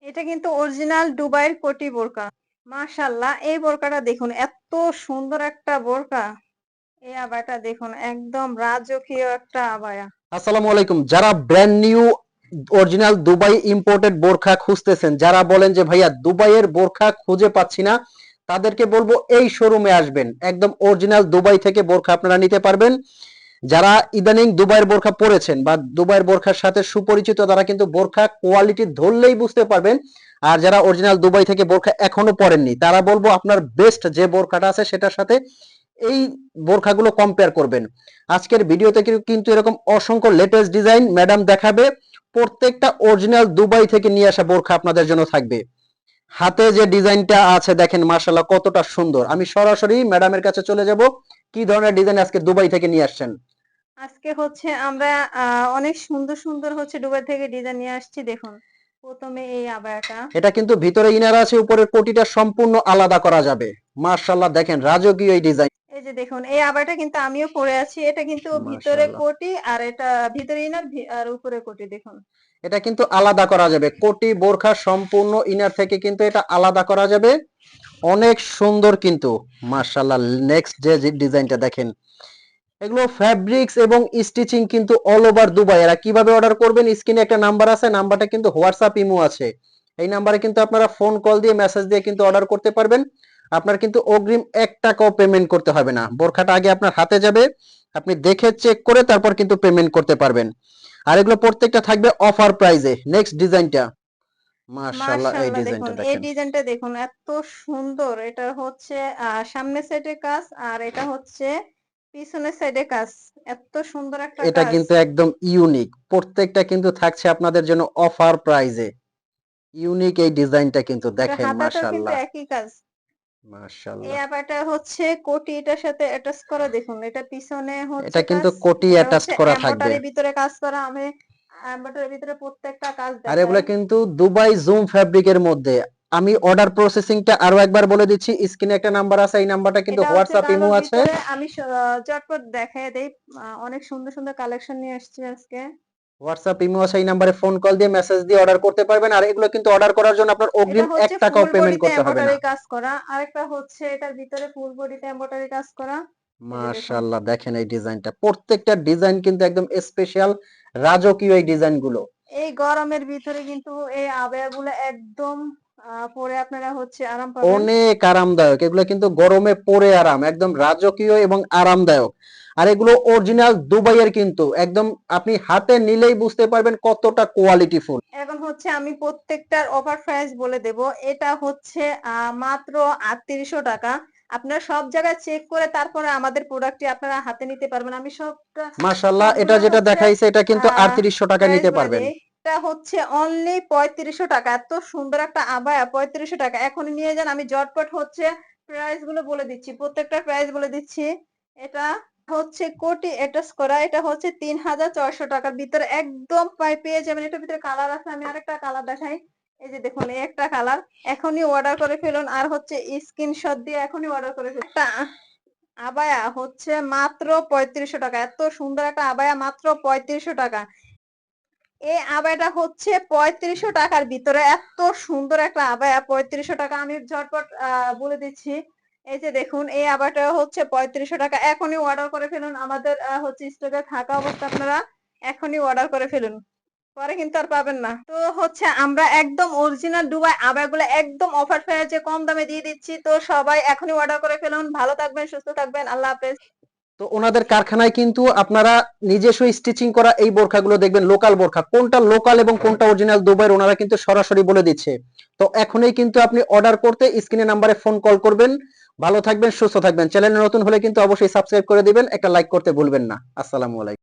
এটা কিন্তু অরিজিনাল দুবাইয়ের কোটি বোরকা। মাশাআল্লাহ এই বোরকাটা দেখুন এত সুন্দর একটা বোরকা। এই আবায়াটা দেখুন একদম রাজকীয় একটা আবায়া। আসসালামু আলাইকুম। যারা brand new original Dubai imported বোরখা খুঁজতেছেন, যারা বলেন যে ভাইয়া দুবাইয়ের বোরখা খুঁজে পাচ্ছি না, তাদেরকে বলবো এই শোরুমে আসবেন। একদম অরিজিনাল দুবাই থেকে বোরখা আপনারা নিতে পারবেন। যারা ইদানিং দুবাইয়ের বোরখা পরেছেন বা দুবাইয়ের বোরখার সাথে সুপরিচিত, তারা কিন্তু বোরখা কোয়ালিটি ধরলেই বুঝতে পারবেন। আর যারা অরিজিনাল দুবাই থেকে বোরখা এখনো পরেননি, তারা বলবো আপনার বেস্ট যে বোরখাটা আছে সেটার সাথে এই বোরখাগুলো কম্পেয়ার করবেন। আজকের ভিডিওতে কিন্তু এরকম অসংখ্য লেটেস্ট ডিজাইন ম্যাডাম দেখাবে। প্রত্যেকটা অরিজিনাল দুবাই থেকে নিয়ে আসা বোরখা আপনাদের জন্য থাকবে। হাতে যে ডিজাইনটা আছে দেখেন মাশাআল্লাহ কতটা সুন্দর। আমি সরাসরি ম্যাডামের কাছে চলে যাব। কি ধরনের ডিজাইন আজকে দুবাই থেকে নিয়ে আসছেন? আজকে হচ্ছে আমরা অনেক সুন্দর, সুন্দর হচ্ছে দুবাই থেকে ডিজাইন নিয়ে আসছি দেখুন। ১ম এ এই আবায়াটা। এটা কিন্তু ভিতরে ইনার আছে, উপরের কোটিটা সম্পূর্ণ আলাদা করা যাবে। মাশাআল্লাহ দেখেন রাজকীয় এই ডিজাইন। এই যে দেখুন এই আবায়াটা কিন্তু আমিও পরে আছি। এটা কিন্তু ভিতরে মাশাআল্লাহ। কোটি আর এটা ভিতরে ইনার আর উপরে কোটি দেখুন। এটা কিন্তু আলাদা করা যাবে। কোটি বোরখা সম্পূর্ণ ইনার থেকে কিন্তু এটা আলাদা করা যাবে। অনেক সুন্দর কিন্তু মাশাআল্লাহ। নেক্সট যে ডিজাইনটা দেখেন, এগুলো ফ্যাব্রিক্স এবং স্টিচিং কিন্তু অল ওভার দুবাই। এরা কিভাবে অর্ডার করবেন, স্ক্রিনে একটা নাম্বার আছে, নাম্বারটা কিন্তু হোয়াটসঅ্যাপ ইমো আছে। এই নাম্বারে কিন্তু আপনারা ফোন কল দিয়ে মেসেজ দিয়ে কিন্তু অর্ডার করতে পারবেন। আপনার কিন্তু অগ্রিম 1 টাকাও পেমেন্ট করতে হবে না। বোরখাটা আগে আপনার হাতে যাবে, আপনি দেখে চেক করে তারপর কিন্তু পেমেন্ট করতে পারবেন। আর এগুলো প্রত্যেকটা থাকবে অফার প্রাইজে। নেক্সট ডিজাইনটা মাশাআল্লাহ, এই মাশাআল্লাহ দেখুন ডিজাইনটা এই দেখেন। ডিজাইনটা দেখুন এত সুন্দর। এটা হচ্ছে সামনের সাইডে কাজ আর এটা হচ্ছে পিছনের সাইডে কাজ। এত সুন্দর একটা এটা কাজ। কিন্তু একদম ইউনিক। প্রত্যেকটা কিন্তু থাকছে আপনাদের জন্য অফার প্রাইজে। ইউনিক এই ডিজাইনটা কিন্তু এটা দেখেন হাতাটাও কিন্তু মাশাআল্লাহ। একই কাজ। এই মাশাআল্লাহ। আবাটা হচ্ছে কোটি এটার সাথে অ্যাটাচ করা দেখুন। এটা পিছনে হচ্ছে এটা কাজ। কিন্তু কোটি এটা অ্যাটাচড হচ্ছে করা থাকবে। এমব্রয়ডারির ভিতরে কাজ করা। আমি এমব্রয়ডারির ভিতরে প্রত্যেকটা কাজ আর দেখাই। এগুলো কিন্তু দুবাই জুম ফ্যাব্রিকের মধ্যে। আমি অর্ডার প্রসেসিংটা আরো একবার বলে দিচ্ছি। স্ক্রিনে একটা নাম্বার আছে, এই নাম্বারটা কিন্তু এটা হচ্ছে হোয়াটসঅ্যাপ ইমো কালোর আছে। ভিতরে আমি চটপট দেখায় দেই। অনেক সুন্দর, সুন্দর কালেকশন নিয়ে আসছি আজকে। হোয়াটসঅ্যাপ ইমো আছে, এই নাম্বারে ফোন কল দিয়ে মেসেজ দিয়ে অর্ডার করতে পারবেন। আর এগুলো কিন্তু অর্ডার করার জন্য আপনার এটা অগ্রিম 1 হচ্ছে টাকাও ফুল পেমেন্ট বডিতে করতে হবে না। এমব্রয়ডারি কাজ করা। আরেকটা হচ্ছে এটার ভিতরে ফুল বডিতে এমব্রয়ডারি কাজ করা। এই যে দেখুন। মাশাআল্লাহ দেখেন এই ডিজাইনটা। প্রত্যেকটা ডিজাইন কিন্তু একদম স্পেশাল, রাজকীয় এই ডিজাইনগুলো। এই গরমের ভিতরে কিন্তু এই আবায়াগুলো একদম পরে আপনারা হচ্ছে আরাম পাবেন। অনেক আরামদায়ক। এগুলো কিন্তু গরমে পরে আরাম, একদম রাজকীয় এবং আরামদায়ক। আর এগুলো অরিজিনাল দুবাইয়ের কিন্তু একদম আপনি হাতে নিলেই বুঝতে পারবেন কতটা কোয়ালিটিফুল। এখন হচ্ছে আমি প্রত্যেকটার অফার প্রাইস বলে দেব। এটা হচ্ছে মাত্র ৩৮০০ টাকা। আপনারা সব জায়গায় চেক করে তারপরে আমাদের প্রোডাক্টটি আপনারা হাতে নিতে পারবেন। আমি মাশাআল্লাহ, এটা সবগুলা যেটা হচ্ছে দেখাইছে এটা কিন্তু ৩৮০০ টাকায় প্রাইস নিতে বলে পারবেন। দেই। এটা হচ্ছে অনলি ৩৫০০ টাকা। এত সুন্দর একটা আবায়া ৩৫০০ টাকা। এখনই নিয়ে যান। আমি ঝটপট হচ্ছে প্রাইস গুলো বলে দিচ্ছি। প্রত্যেকটার প্রাইস বলে দিচ্ছি। এটা হচ্ছে কোটি অ্যাটাচ করা। এটা হচ্ছে ৩৬০০ টাকার ভিতরে একদম পেয়ে যাবেন। এটার ভিতরে কালার আছে। আমি আরেকটা কালার দেখাই। এই যে দেখুন এই একটা কালার। এখনই অর্ডার করে ফেলুন। আর হচ্ছে স্ক্রিনশট দিয়ে এখনই অর্ডার করে ফেলুন। একটা আবায়া হচ্ছে মাত্র ৩৫০০ টাকা। এত সুন্দর একটা আবায়া মাত্র ৩৫০০ টাকা। এই আবায়াটা হচ্ছে ৩৫০০ টাকার ভিতরে এত সুন্দর একটা আবায়া ৩৫০০ টাকা। আমি ঝটপট বলে দিচ্ছি। এই যে দেখুন এই আবায়াটা হচ্ছে ৩৫০০ টাকা। এখনই অর্ডার করে ফেলুন। আমাদের হচ্ছে স্টকে থাকা অবস্থা আপনারা এখনই অর্ডার করে ফেলুন। পরে কিন্তু আর পাবেন না। তো হচ্ছে আমরা একদম অরিজিনাল দুবাই আবায়াগুলো একদম অফার প্রাইসে কম দামে দিয়ে দিচ্ছি। তো সবাই এখনই অর্ডার করে ফেলুন। ভালো থাকবেন, সুস্থ থাকবেন। আল্লাহ হাফেজ। তো ওনাদের কারখানায় কিন্তু আপনারা নিজস্ব স্টিচিং করা এই বোরখাগুলো দেখবেন লোকাল বোরখা। কোনটা লোকাল এবং কোনটা অরিজিনাল দুবাইয়ের ওনারা কিন্তু সরাসরি বলে দিচ্ছে। তো এখনই কিন্তু আপনি অর্ডার করতে স্ক্রিনে নাম্বারে ফোন কল করবেন। ভালো থাকবেন, সুস্থ থাকবেন। চ্যানেলে নতুন হলে কিন্তু অবশ্যই সাবস্ক্রাইব করে দিবেন, একটা লাইক করতে ভুলবেন না। আসসালামু আলাইকুম।